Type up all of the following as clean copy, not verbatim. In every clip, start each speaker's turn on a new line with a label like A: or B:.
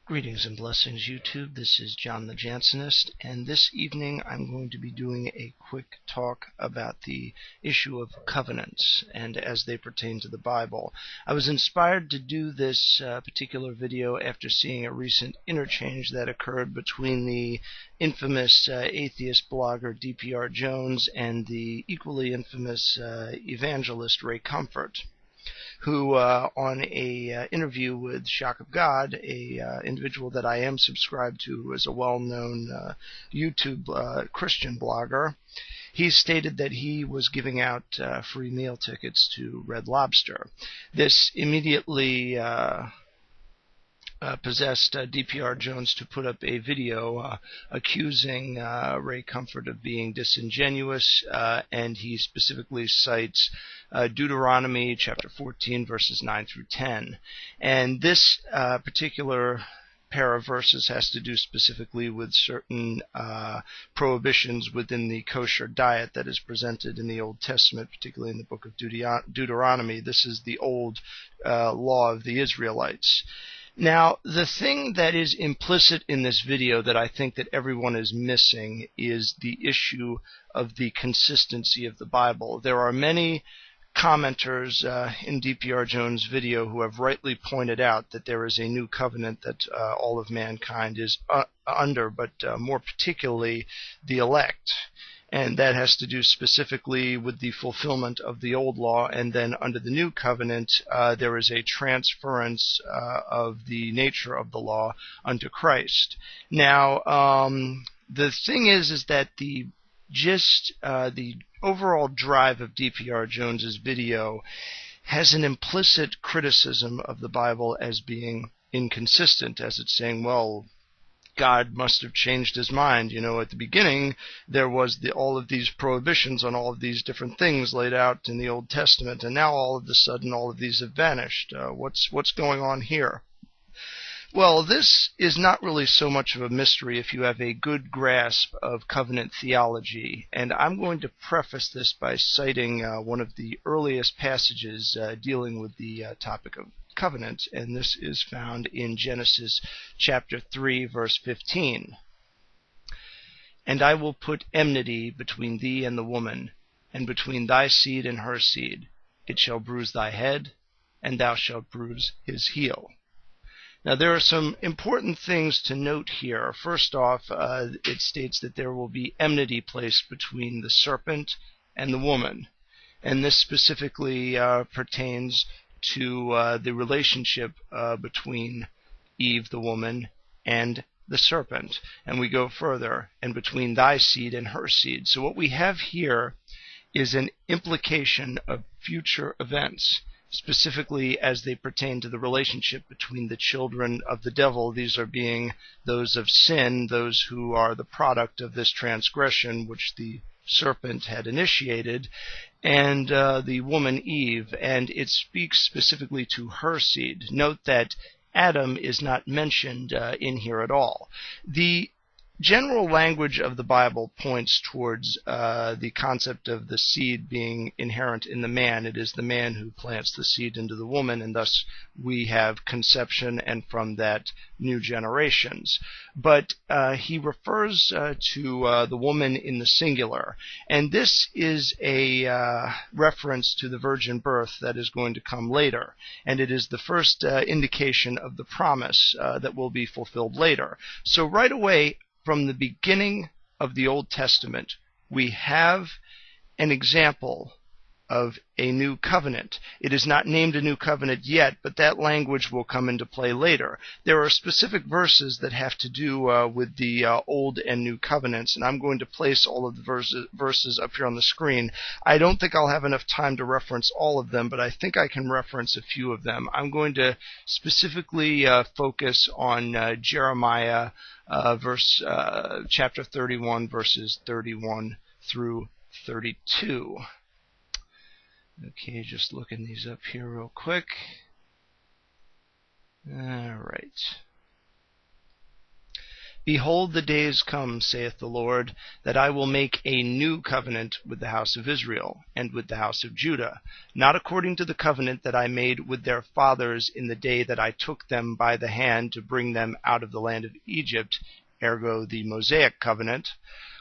A: Greetings and blessings, YouTube. This is John the Jansenist, and this evening I'm going to be doing a quick talk about the issue of covenants and as they pertain to the Bible. I was inspired to do this particular video after seeing a recent interchange that occurred between the infamous atheist blogger D.P.R. Jones and the equally infamous evangelist Ray Comfort, who on a interview with Shock of God, a individual that I am subscribed to, who is a well-known YouTube Christian blogger, he stated that he was giving out free meal tickets to Red Lobster. This immediately possessed D.P.R. Jones to put up a video accusing Ray Comfort of being disingenuous, and he specifically cites Deuteronomy chapter 14 verses 9 through 10. And this particular pair of verses has to do specifically with certain prohibitions within the kosher diet that is presented in the Old Testament, particularly in the book of Deuteronomy. This is the old law of the Israelites. Now, the thing that is implicit in this video that I think that everyone is missing is the issue of the consistency of the Bible. There are many commenters in D.P.R. Jones' video who have rightly pointed out that there is a new covenant that all of mankind is under, but more particularly the elect. And that has to do specifically with the fulfillment of the old law, and then under the new covenant there is a transference of the nature of the law unto Christ. Now, the thing is that the gist, the overall drive of D.P.R. Jones's video has an implicit criticism of the Bible as being inconsistent, as it's saying, well, God must have changed his mind. You know, at the beginning, there was all of these prohibitions on all of these different things laid out in the Old Testament, and now all of a sudden all of these have vanished. What's going on here? Well, this is not really so much of a mystery if you have a good grasp of covenant theology, and I'm going to preface this by citing one of the earliest passages dealing with the topic of covenant, and this is found in Genesis chapter 3 verse 15. And I will put enmity between thee and the woman, and between thy seed and her seed. It shall bruise thy head, and thou shalt bruise his heel. Now, there are some important things to note here. First off, it states that there will be enmity placed between the serpent and the woman, and this specifically pertains to the relationship between Eve, the woman, and the serpent. And we go further, and between thy seed and her seed. So what we have here is an implication of future events, specifically as they pertain to the relationship between the children of the devil. These are being those of sin, those who are the product of this transgression which the serpent had initiated, and the woman Eve, and it speaks specifically to her seed. Note that Adam is not mentioned in here at all. The general language of the Bible points towards the concept of the seed being inherent in the man. It is the man who plants the seed into the woman, and thus we have conception, and from that new generations. But he refers to the woman in the singular, and this is a reference to the virgin birth that is going to come later, and it is the first indication of the promise that will be fulfilled later. So right away, from the beginning of the Old Testament, we have an example of a new covenant. It is not named a new covenant yet, but that language will come into play later. There are specific verses that have to do with the old and new covenants, and I'm going to place all of the verses up here on the screen. I don't think I'll have enough time to reference all of them, but I think I can reference a few of them. I'm going to specifically focus on Jeremiah chapter 31, verses 31 through 32. Okay, just looking these up here real quick. All right. Behold, the days come, saith the Lord, that I will make a new covenant with the house of Israel, and with the house of Judah, not according to the covenant that I made with their fathers in the day that I took them by the hand to bring them out of the land of Egypt, ergo the Mosaic covenant,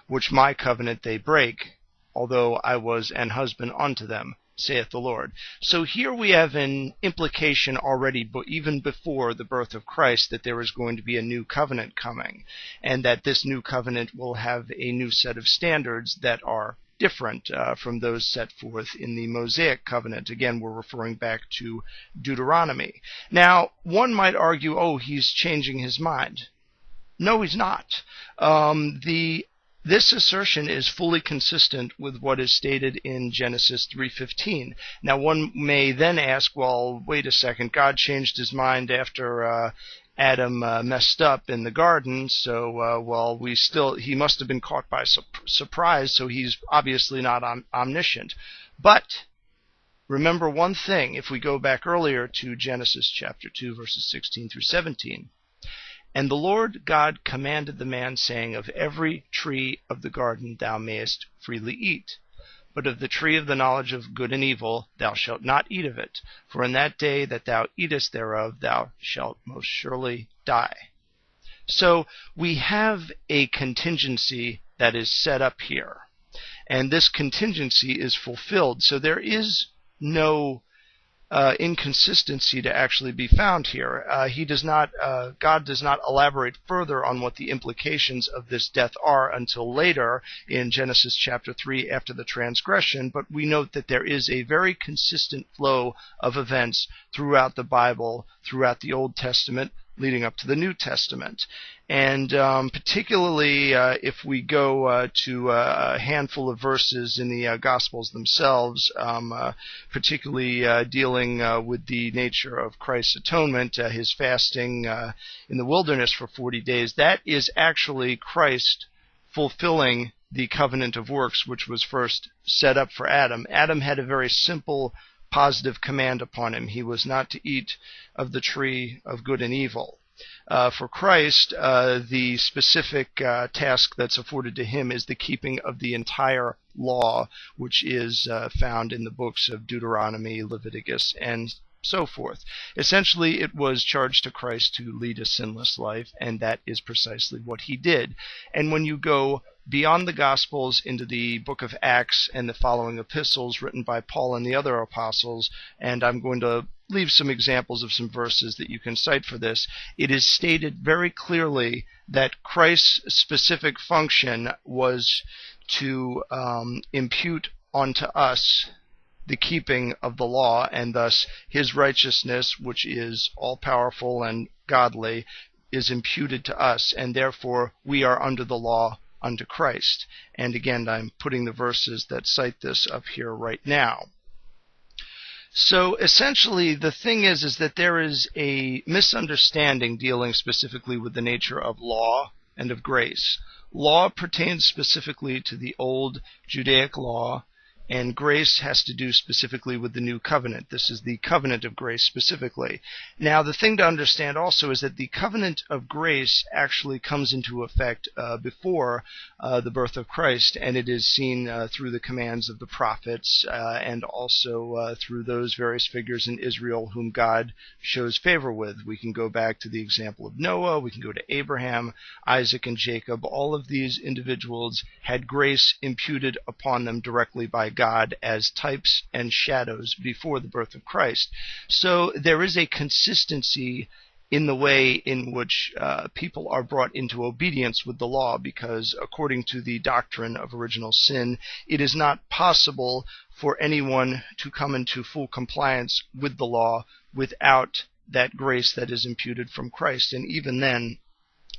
A: which my covenant they break, although I was an husband unto them, saith the Lord. So here we have an implication already, even before the birth of Christ, that there is going to be a new covenant coming, and that this new covenant will have a new set of standards that are different from those set forth in the Mosaic covenant. Again, we're referring back to Deuteronomy. Now, one might argue, oh, he's changing his mind. No, he's not. This assertion is fully consistent with what is stated in Genesis 3:15. Now, one may then ask, well, wait a second, God changed his mind after Adam messed up in the garden, so, he must have been caught by surprise, so he's obviously not omniscient. But remember one thing, if we go back earlier to Genesis chapter 2, verses 16 through 17. And the Lord God commanded the man, saying, Of every tree of the garden thou mayest freely eat, but of the tree of the knowledge of good and evil thou shalt not eat of it, for in that day that thou eatest thereof thou shalt most surely die. So we have a contingency that is set up here, and this contingency is fulfilled, so there is no inconsistency to actually be found here. God does not elaborate further on what the implications of this death are until later in Genesis chapter 3 after the transgression, but we note that there is a very consistent flow of events throughout the Bible, throughout the Old Testament, leading up to the New Testament. And particularly if we go to a handful of verses in the Gospels themselves, particularly dealing with the nature of Christ's atonement, his fasting in the wilderness for 40 days, that is actually Christ fulfilling the covenant of works which was first set up for Adam. Adam had a very simple positive command upon him. He was not to eat of the tree of good and evil. For Christ, the specific task that's afforded to him is the keeping of the entire law, which is found in the books of Deuteronomy, Leviticus, and so forth. Essentially, it was charged to Christ to lead a sinless life, and that is precisely what he did. And when you go beyond the Gospels into the book of Acts and the following epistles written by Paul and the other apostles, and I'm going to leave some examples of some verses that you can cite for this, it is stated very clearly that Christ's specific function was to impute onto us the keeping of the law, and thus his righteousness, which is all-powerful and godly, is imputed to us, and therefore we are under the law unto Christ. And again, I'm putting the verses that cite this up here right now. So essentially, the thing is that there is a misunderstanding dealing specifically with the nature of law and of grace. Law pertains specifically to the old Judaic law, and grace has to do specifically with the new covenant. This is the covenant of grace specifically. Now, the thing to understand also is that the covenant of grace actually comes into effect before the birth of Christ, and it is seen through the commands of the prophets and also through those various figures in Israel whom God shows favor with. We can go back to the example of Noah, we can go to Abraham, Isaac, and Jacob. All of these individuals had grace imputed upon them directly by God as types and shadows before the birth of Christ. So there is a consistency in the way in which people are brought into obedience with the law, because according to the doctrine of original sin, it is not possible for anyone to come into full compliance with the law without that grace that is imputed from Christ. And even then,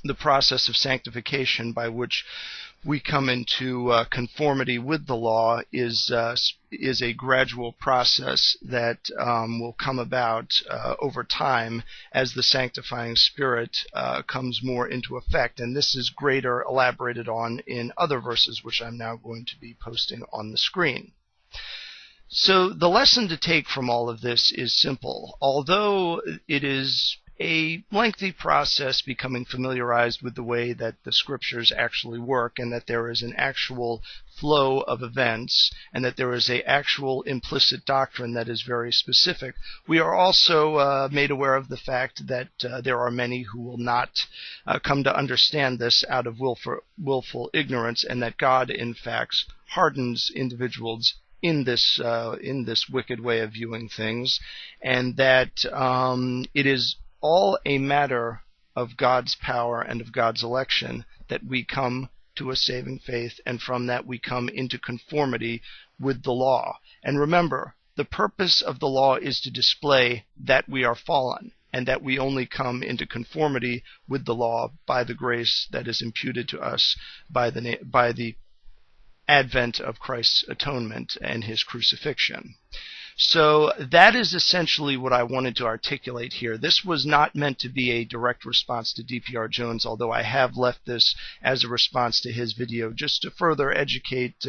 A: the process of sanctification by which we come into conformity with the law is a gradual process that will come about over time as the sanctifying Spirit comes more into effect. And this is greater elaborated on in other verses, which I'm now going to be posting on the screen. So the lesson to take from all of this is simple. Although it is a lengthy process becoming familiarized with the way that the scriptures actually work, and that there is an actual flow of events, and that there is an actual implicit doctrine that is very specific. We are also made aware of the fact that there are many who will not come to understand this out of willful ignorance, and that God, in fact, hardens individuals in this wicked way of viewing things, and that it is all a matter of God's power and of God's election that we come to a saving faith, and from that we come into conformity with the law. And remember, the purpose of the law is to display that we are fallen, and that we only come into conformity with the law by the grace that is imputed to us by the advent of Christ's atonement and his crucifixion. So that is essentially what I wanted to articulate here. This was not meant to be a direct response to D.P.R. Jones, although I have left this as a response to his video, just to further educate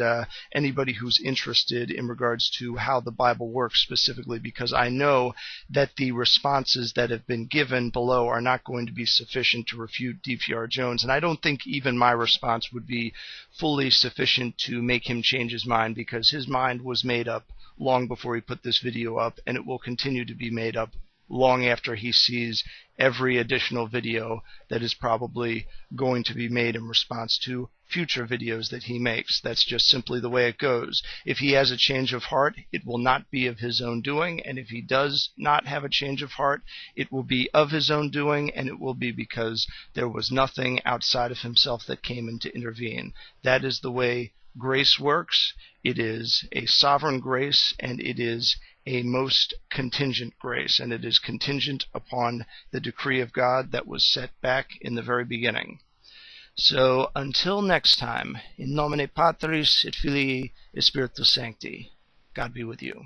A: anybody who's interested in regards to how the Bible works specifically, because I know that the responses that have been given below are not going to be sufficient to refute D.P.R. Jones, and I don't think even my response would be fully sufficient to make him change his mind, because his mind was made up long before he put this video up, and it will continue to be made up long after he sees every additional video that is probably going to be made in response to future videos that he makes. That's just simply the way it goes. If he has a change of heart, it will not be of his own doing, and if he does not have a change of heart, it will be of his own doing, and it will be because there was nothing outside of himself that came in to intervene. That is the way grace works. It is a sovereign grace, and it is a most contingent grace, and it is contingent upon the decree of God that was set back in the very beginning. So until next time, in nomine Patris et Filii et Spiritus Sancti, God be with you.